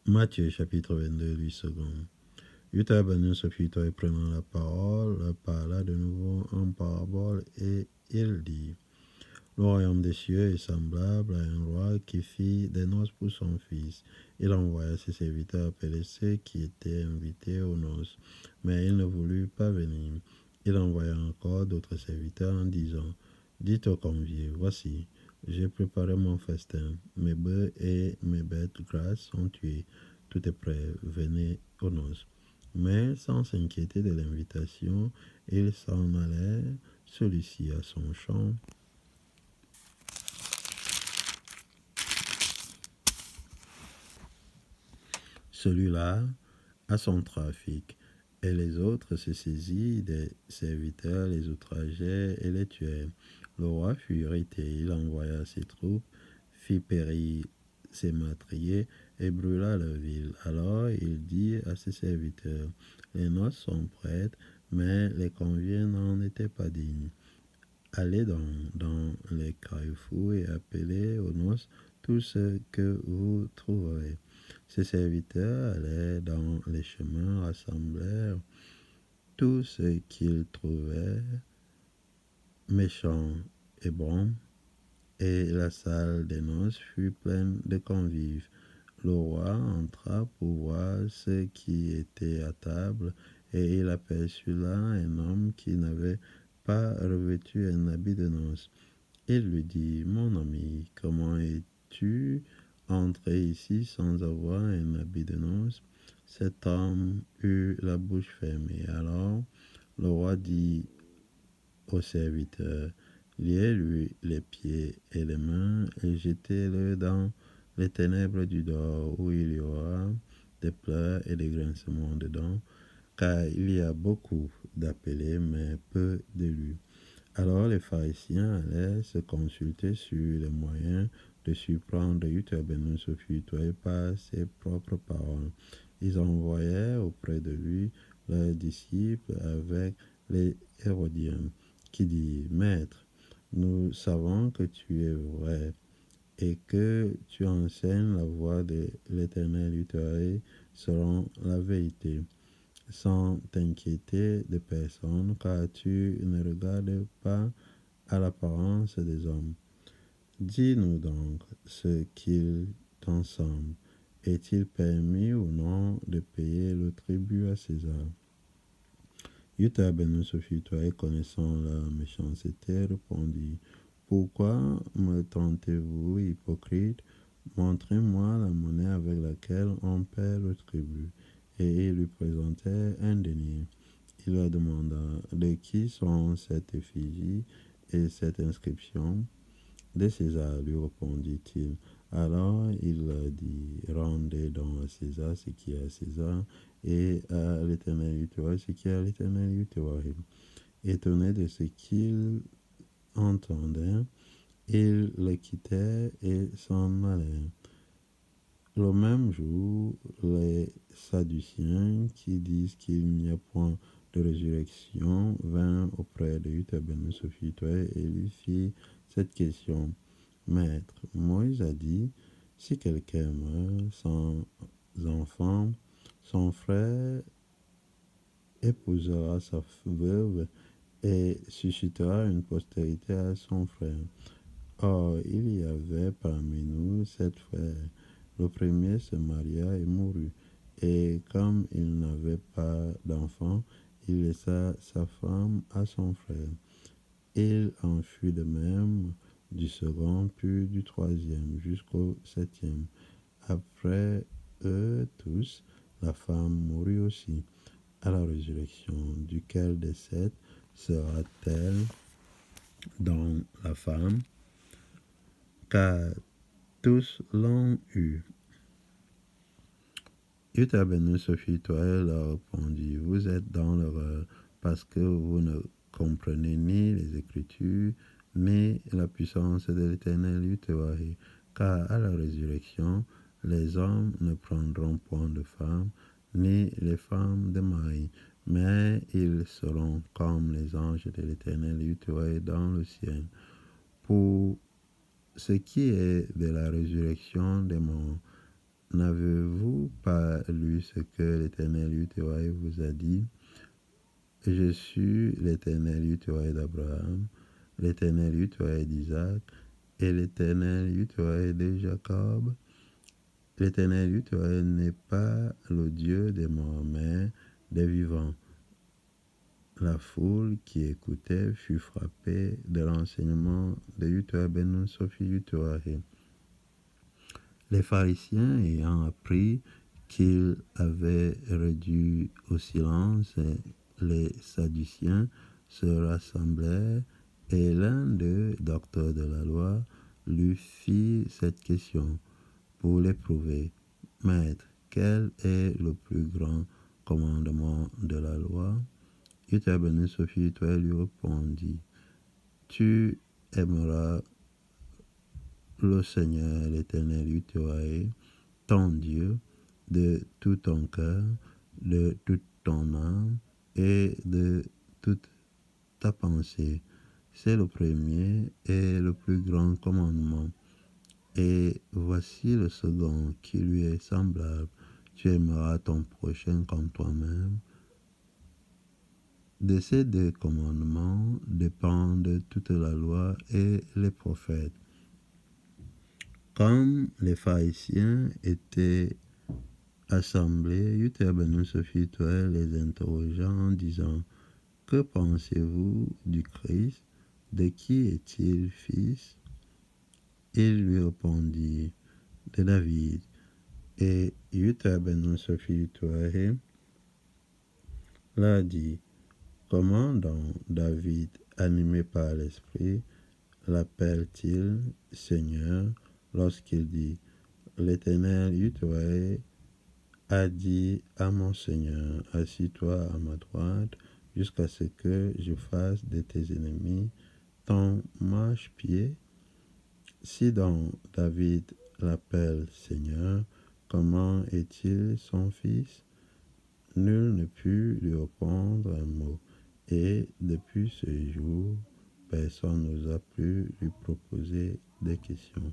Matthieu chapitre 22, 8 secondes. Utah Banu Sophie-toi prenant la parole, parla de nouveau en parabole et il dit: Le royaume des cieux est semblable à un roi qui fit des noces pour son fils. Il envoya ses serviteurs appeler ceux qui étaient invités aux noces, mais ils ne voulurent pas venir. Il envoya encore d'autres serviteurs en disant: Dites aux conviés, voici, j'ai préparé mon festin, mes bœufs et mes bêtes grasses sont tués, tout est prêt, venez aux noces. Mais sans s'inquiéter de l'invitation, ils s'en allèrent, celui-ci à son champ, celui-là à son trafic, et les autres se saisirent des serviteurs, les outrageaient et les tuaient. Le roi fut irrité, il envoya ses troupes, fit périr ses meurtriers et brûla la ville. Alors il dit à ses serviteurs: Les noces sont prêtes, mais les conviés n'en étaient pas dignes. Allez donc dans les carrefours et appelez aux noces tous ceux que vous trouverez. Ses serviteurs allaient dans les chemins, rassemblèrent tous ceux qu'ils trouvèrent, méchants et bons, et la salle des noces fut pleine de convives. Le roi entra pour voir ceux qui étaient à table, et il aperçut là un homme qui n'avait pas revêtu un habit de noces. Il lui dit: Mon ami, comment es-tu entré ici sans avoir un habit de noces? Cet homme eut la bouche fermée. Alors le roi dit au serviteur: Liez-lui les pieds et les mains et jetez-le dans les ténèbres du dehors, où il y aura des pleurs et des grincements de dents, car il y a beaucoup d'appelés, mais peu d'élus. Alors les pharisiens allaient se consulter sur les moyens de surprendre Utah Ben Sophie par ses propres paroles. Ils envoyèrent auprès de lui leurs disciples avec les Hérodiens, qui dirent: Maître, nous savons que tu es vrai et que tu enseignes la voie de l'Éternel Utah selon la vérité, sans t'inquiéter de personne, car tu ne regardes pas à l'apparence des hommes. Dis-nous donc ce qu'il t'en semble. Est-il permis ou non de payer le tribut à César? Utah Ben Sophie, toi, connaissant la méchanceté, répondit: Pourquoi me tentez-vous, hypocrite? Montrez-moi la monnaie avec laquelle on paie le tribut. Et il lui présentait un denier. Il leur demanda: De qui sont cette effigie et cette inscription? De César, lui répondit-il. Alors il leur dit: Rendez donc à César ce qui est à César, et à l'Éternel Utah ce qui est à l'Éternel Utah. Étonné de ce qu'il entendait, il le quittait et s'en allait. Le même jour, les Sadduciens, qui disent qu'il n'y a point de résurrection, vinrent auprès de Utah Ben Sophie et lui firent cette question: Maître, Moïse a dit: si quelqu'un meurt sans enfant, son frère épousera sa veuve et suscitera une postérité à son frère. Or, il y avait parmi nous 7 frères. Le premier se maria et mourut, et comme il n'avait pas d'enfant, il laissa sa femme à son frère. Il en fut de même du second, puis du troisième, jusqu'au 7e. Après eux tous, la femme mourut aussi. À la résurrection, duquel des 7 sera-t-elle dans la femme? Car tous l'ont eu. Utah Ben Sophie leur répondit: Vous êtes dans l'erreur, parce que vous ne comprenez ni les Écritures, ni la puissance de l'Éternel Utah. Car à la résurrection, les hommes ne prendront point de femmes, ni les femmes de mari, mais ils seront comme les anges de l'Éternel Utah dans le ciel. Pour ce qui est de la résurrection des morts, n'avez-vous pas lu ce que l'Éternel Yahweh vous a dit? Je suis l'Éternel Yahweh d'Abraham, l'Éternel Yahweh d'Isaac et l'Éternel Yahweh de Jacob. L'Éternel Yahweh n'est pas le Dieu des morts, mais des vivants. La foule qui écoutait fut frappée de l'enseignement de Yahweh ben Sophie Yahweh. Les pharisiens ayant appris qu'il avait réduit au silence les Sadduciens se rassemblèrent et l'un d'eux, docteur de la loi, lui fit cette question pour l'éprouver. Maître, quel est le plus grand commandement de la loi? Yahweh béni Sophie lui répondit, tu aimeras le Seigneur l'Éternel Yahweh, ton Dieu, de tout ton cœur, de toute ton âme et de toute ta pensée. C'est le premier et le plus grand commandement. Et voici le second qui lui est semblable. Tu aimeras ton prochain comme toi-même. De ces deux commandements dépendent toute la loi et les prophètes. Comme les pharisiens étaient assemblés, Yahweh ben Sophie les interrogea en disant, que pensez-vous du Christ? De qui est-il fils? Il lui répondit, de David. Et Yahweh ben Sophie l'a dit, comment donc David, animé par l'Esprit, l'appelle-t-il Seigneur lorsqu'il dit, l'Éternel Yahweh a dit à mon Seigneur, assis-toi à ma droite jusqu'à ce que je fasse de tes ennemis ton marchepied. Si donc David l'appelle Seigneur, comment est-il son fils? Nul ne put lui répondre un mot, et depuis ce jour, personne n'osa plus lui proposer des questions.